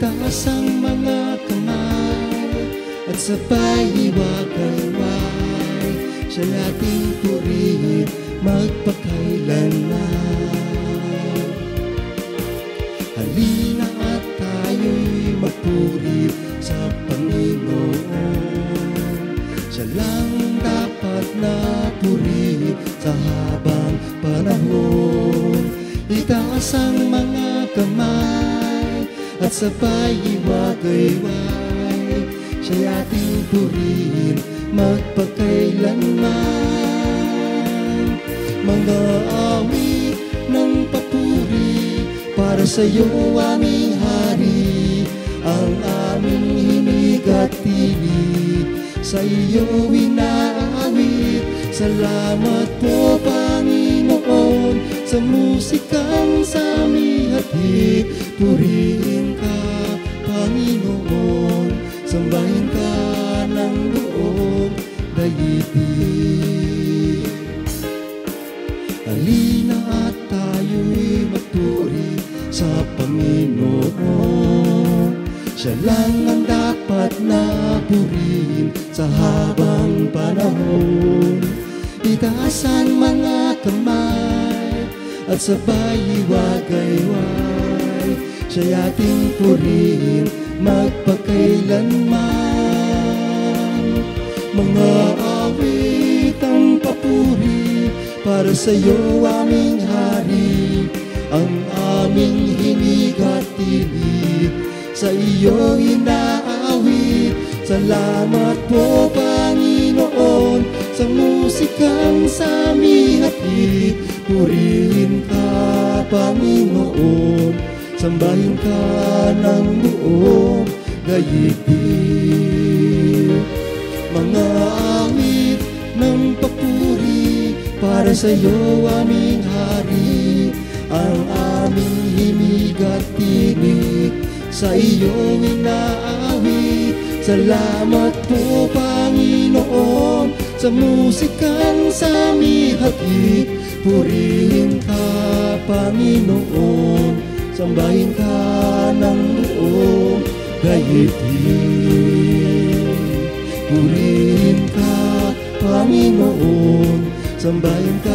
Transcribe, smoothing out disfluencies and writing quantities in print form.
Itaas ang mga kamay at sabay hiwagayway, siya ating purihin magpakailanman. Halina at tayo'y magpuri sa Panginoon, siya lang dapat na purihin sa habang panahon. Itaas ang mga kamay at sabay hiwagayway, siya ating purihin magpakailanman. Mga awit ng papuri para sa iyo, aming Hari, ang aming himig at tinig sa iyo inaawit. Salamat po Panginoon sa musikang sa aming hatid. Purihin ka Panginoon, sambahin ka ng buong daigdig. Halina at tayo'y magpuri sa Panginoon, siya lang ang dapat na purihin sa habang panahon. Itaas ang mga kamay at sabay hiwagayway, siya ating purihin magpakailanman. Mga awit ang papuri para sa iyo, aming Hari, ang aming himig at tinig sa iyo inaawit. Salamat po Panginoon sa musikang sa aming hatid. Purihin ka Panginoon, sambahin ka ng buong daigdig. Mga awit ng papuri para sa iyo, aming Hari, ang aming himig at tinig sa iyo inaawit. Salamat po Panginoon sa musikang sa aming hatid. Purihin ka Panginoon, sambahin ka ng buong daigdig. Purihin ka Panginoon, sambahin ka